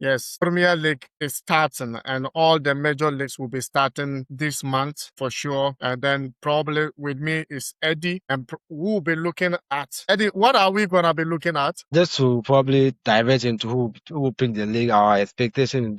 Yes, Premier League is starting and all the major leagues will be starting this month for sure. And then probably with me is Eddie and we'll be looking at Eddie. What are we going to be looking at? Just to probably diverge into who will pick the league, our expectation in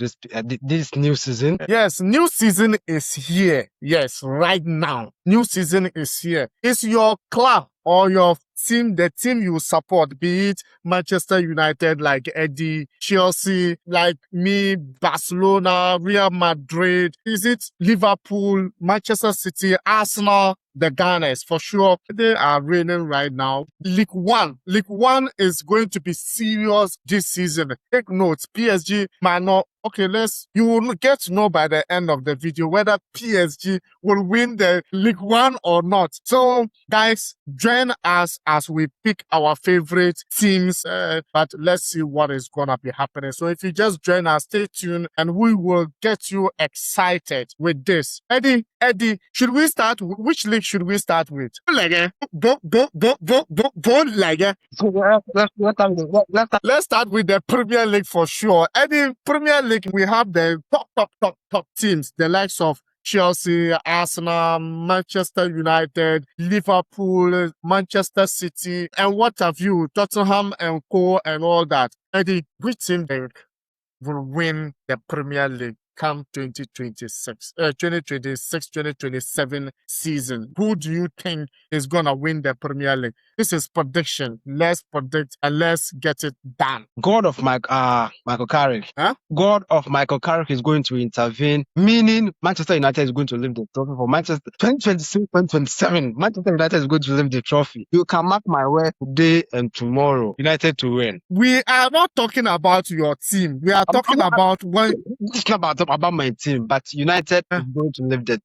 this new season. Yes, new season is here. Yes, right now. New season is here. Is your club or your team, the team you support, be it Manchester United like Eddie, Chelsea like me, Barcelona, Real Madrid? Is it Liverpool, Manchester City, Arsenal? The Gunners, for sure, they are reigning right now. League One League 1 is going to be serious this season. Take note, PSG might not. Okay, you will get to know by the end of the video whether PSG will win the League 1 or not. So, guys, join us as we pick our favorite teams. But let's see what is gonna be happening. So, if you just join us, stay tuned, and we will get you excited with this. Eddie, should we start? Which league should we start with? Let's start with the Premier League for sure. Eddie, Premier League, we have the top teams, the likes of Chelsea, Arsenal, Manchester United, Liverpool, Manchester City, and what have you, Tottenham and Co. and all that. Eddie, which team will win the Premier League come 2026-2027 season? Who do you think is going to win the Premier League? This is prediction. Let's predict and let's get it done. God of Michael Carrick. Huh? God of Michael Carrick is going to intervene, meaning Manchester United is going to lift the trophy for Manchester 2026-2027. Manchester United is going to lift the trophy. You can mark my word today and tomorrow. United to win. We are not talking about your team. We are talking about when. It's not about my team, but United is going to lift the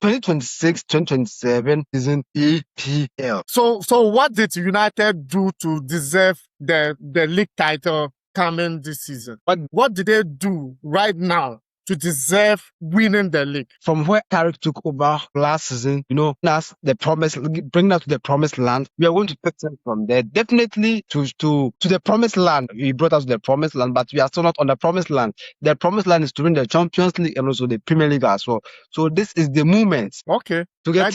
2026-2027 season EPL. So what did United do to deserve the league title coming this season? What did they do right now to deserve winning the league? From where Carrick took over last season, bringing us to the promised land. We are going to pick them from there. Definitely to the promised land. He brought us to the promised land, but we are still not on the promised land. The promised land is to win the Champions League and also the Premier League as well. So this is the moment. Okay. To get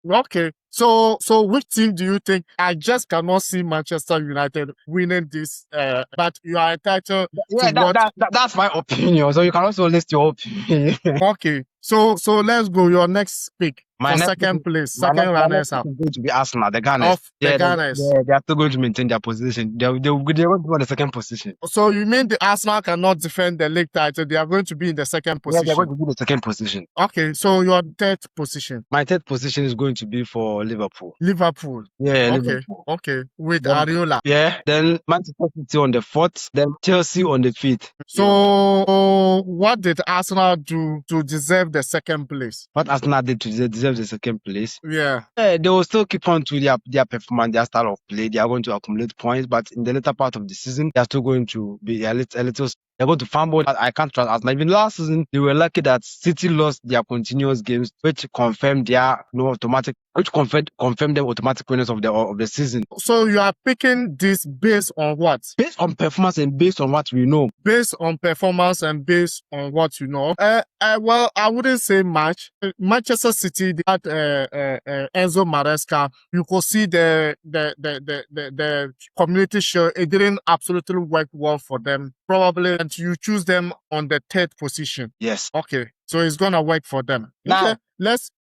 Okay. So which team do you think? I just cannot see Manchester United winning this, but you are entitled to that's my opinion. So you can also list your opinion. Okay. So let's go. Your next pick for second place, second runners up. Is going to be Arsenal, the Gunners. The Gunners. They are still going to maintain their position. They want to be on the second position. So you mean the Arsenal cannot defend the league title? They are going to be in the second position. Yeah, they're going to be in the second position. Okay. So your third position. My third position is going to be for Liverpool. Liverpool. Yeah. Okay. Liverpool. Okay. With Areola. Yeah. Then Manchester City on the fourth. Then Chelsea on the fifth. So what did Arsenal do to deserve the second place? What Arsenal did to deserve the second place? Yeah. They will still keep on to their performance, their style of play. They are going to accumulate points, but in the later part of the season, they are still going to be a little. They're going to fumble. I can't trust Arsenal. Even last season, they were lucky that City lost their continuous games, which confirmed their confirmed them automatic winners of the season. So you are picking this based on what? Based on performance and based on what we know. Based on performance and based on what you know. Well, I wouldn't say much. Manchester City, they had Enzo Maresca. You could see the community shield. It didn't absolutely work well for them. Probably, and you choose them on the third position. Yes. Okay. So it's gonna work for them. Now, okay,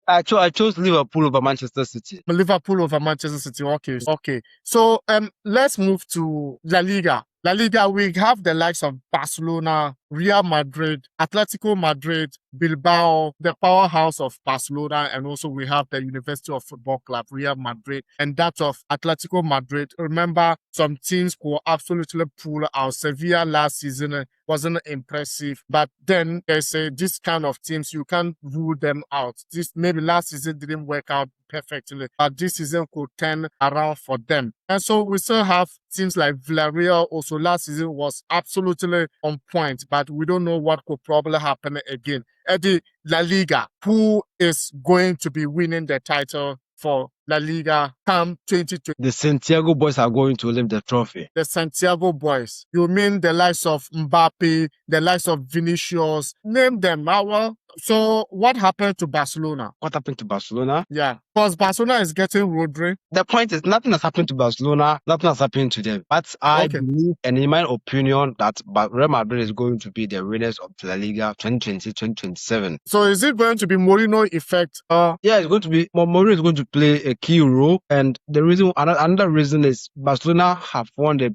I chose Liverpool over Manchester City. Liverpool over Manchester City. Okay. So let's move to La Liga. La Liga, we have the likes of Barcelona, Real Madrid, Atletico Madrid, Bilbao, the powerhouse of Barcelona, and also we have the University of Football Club, Real Madrid, and that of Atletico Madrid. Remember, some teams could absolutely pull out. Sevilla last season wasn't impressive, but then they say this kind of teams, you can't rule them out. This maybe last season didn't work out perfectly, but this season could turn around for them. And so we still have teams like Villarreal. Also, last season was absolutely on point, but we don't know what could probably happen again. Eddie, La Liga, who is going to be winning the title for La Liga come 2020? The Santiago boys are going to lift the trophy. The Santiago boys. You mean the likes of Mbappe, the likes of Vinicius? Name them. Well, so what happened to Barcelona? What happened to Barcelona? Yeah, because Barcelona is getting Rodri. The point is, nothing has happened to Barcelona, nothing has happened to them. But I believe, and in my opinion, that Real Madrid is going to be the winners of La Liga 2020-2027. So is it going to be Mourinho effect? Yeah, it's going to be, Mourinho is going to play a key role. And the reason, another reason is Barcelona have won the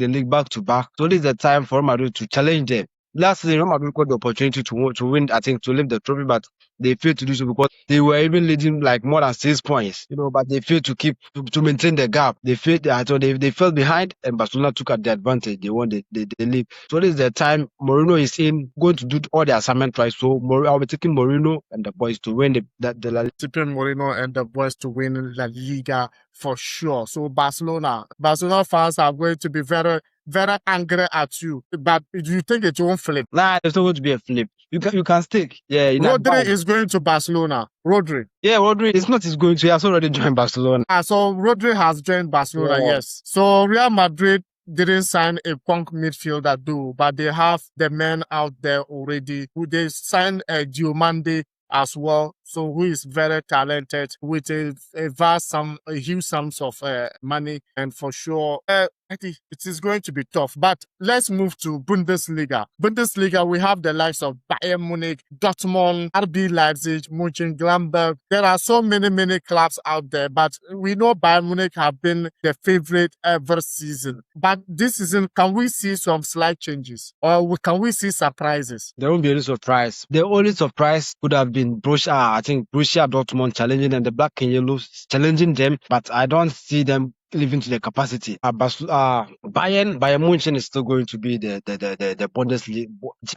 league back to back. So this is the time for Real Madrid to challenge them. Last season, Real Madrid got the opportunity to win, to lift the trophy, but they failed to do so because they were even leading like more than 6 points, but they failed to maintain the gap. They failed, so they fell behind, and Barcelona took the advantage. They won the league. So this is the time Mourinho is going to do all the assignment right. So I'll be taking Mourinho and the boys to win the La Liga. Tipping Mourinho and the boys to win La Liga for sure. So Barcelona fans are going to be very, very angry at you. But do you think it won't flip? Nah, there's not going to be a flip. You can stick. Yeah, Rodri is going to Barcelona. Rodri. Yeah, Rodri is not. He's going to. He has already joined Barcelona. So Rodri has joined Barcelona. Yeah. Yes. So Real Madrid didn't sign a punk midfielder though, but they have the men out there already. Who they signed Diomande as well, so who is very talented with a huge sums of money, and for sure, I think it is going to be tough. But let's move to Bundesliga. Bundesliga, we have the likes of Bayern Munich, Dortmund, RB Leipzig, Mönchengladbach. There are so many clubs out there, but we know Bayern Munich have been the favorite every season. But this season, can we see some slight changes, or can we see surprises? There won't be any surprise. The only surprise could have been Borussia Dortmund challenging them, the black and yellows challenging them, but I don't see them living to their capacity. Bayern Munich is still going to be the Bundesliga.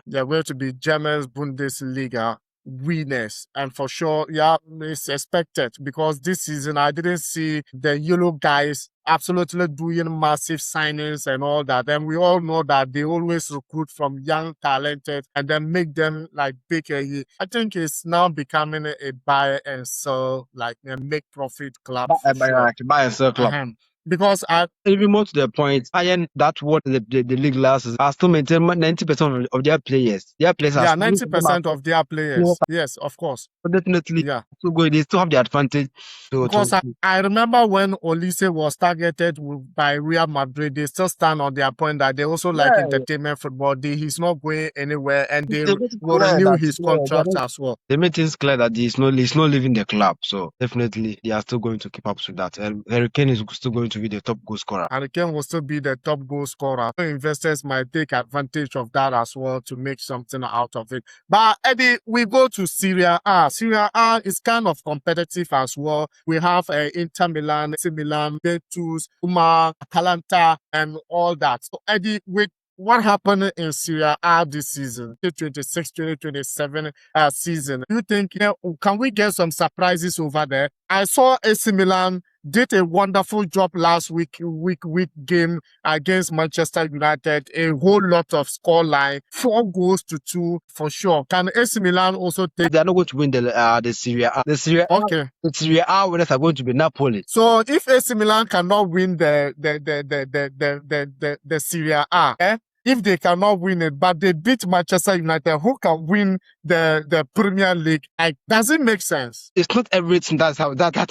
They're going to be Germany's Bundesliga winners, and for sure, yeah, it's expected, because this season I didn't see the yellow guys absolutely doing massive signings and all that. And we all know that they always recruit from young, talented, and then make them like big. I think it's now becoming a buy and sell, like a make profit club. Buy and sell club. Because even more to the point, Bayern, that what the league last are still maintain 90% of their players. Their players are 90% of their players. Yes, of course. Definitely. Yeah. So good. They still have the advantage. Because I remember when Olise was targeted by Real Madrid, they still stand on their point that they also like entertainment football. He's not going anywhere, and they will renew his contract as well. They made things clear that he's not leaving the club. So definitely they are still going to keep up with that. And Harry Kane is still going to be the top goal scorer. Harry Kane will still be the top goal scorer. So investors might take advantage of that as well to make something out of it. But Eddie, we go to Serie A. Serie A is kind of competitive as well. We have Inter Milan, AC Milan, Juventus, Roma, Atalanta, and all that. So Eddie, with what happened in Serie A this season, 2026-2027 season, do you think, can we get some surprises over there? I saw AC Milan did a wonderful job last week game against Manchester United. A whole lot of scoreline, 4-2 for sure. Can AC Milan also take? They are not going to win the Serie A. The Serie A. Okay. The Serie A winners are going to be Napoli. So if AC Milan cannot win the Serie A, if they cannot win it, but they beat Manchester United, who can win the Premier League? Does it make sense? It's not everything that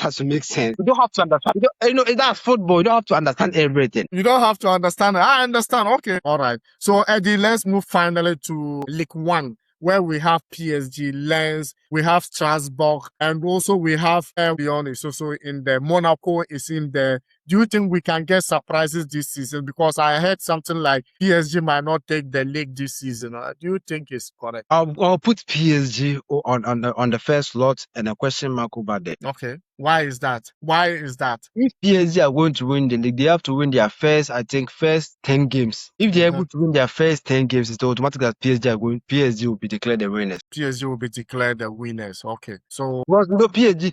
has to make sense. You don't have to understand. That's football. You don't have to understand everything. You don't have to understand. I understand. Okay. All right. So, Eddie, let's move finally to League One, where we have PSG, Lens, we have Strasbourg, and also we have Lyon is also in there. Monaco is in there. Do you think we can get surprises this season? Because I heard something like PSG might not take the league this season. Do you think it's correct? I'll put PSG on the first slot and a question mark over there. Okay. Why is that? If PSG are going to win the league, they have to win their first 10 games. If they're able to win their first 10 games, it's automatic that PSG will be declared the winners. PSG will be declared the winners. Okay. So PSG,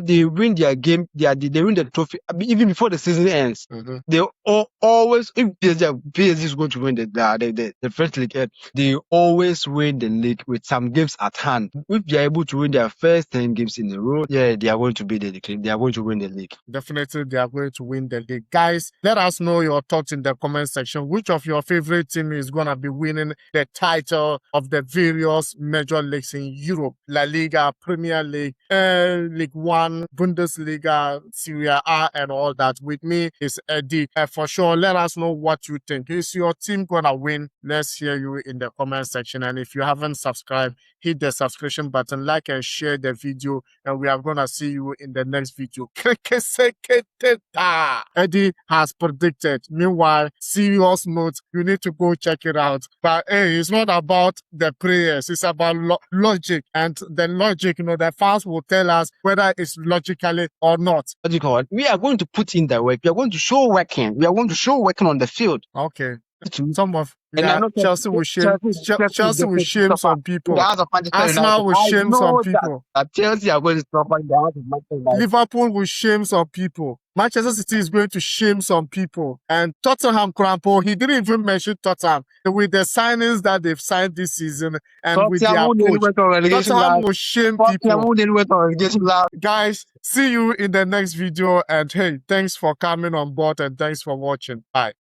they win their game, they win the trophy even before before the season ends, they always, if PSG is going to win the French league, they always win the league with some games at hand. If they are able to win their first 10 games in a row, they are going to be they are going to win the league. Definitely, they are going to win the league. Guys, let us know your thoughts in the comment section. Which of your favorite team is going to be winning the title of the various major leagues in Europe? La Liga, Premier League, League One, Bundesliga, Serie A, and all that. With me is Eddie. For sure, let us know what you think. Is your team going to win? Let's hear you in the comment section. And if you haven't subscribed, hit the subscription button, like and share the video, and we are going to see you in the next video. Eddie has predicted. Meanwhile, serious note, you need to go check it out. But hey, it's not about the prayers, it's about logic. And the logic, the fans will tell us whether it's logically or not. We are going to put in the work. We are going to show working. We are going to show working on the field. Okay. Some of Chelsea will shame some people. Arsenal will shame some people. Chelsea are going to suffer in the house of Manchester United. Liverpool will shame some people. Manchester City is going to shame some people. And Tottenham, Crampo, he didn't even mention Tottenham. With the signings that they've signed this season and with their approach, Tottenham will shame people. Guys, see you in the next video. And hey, thanks for coming on board and thanks for watching. Bye.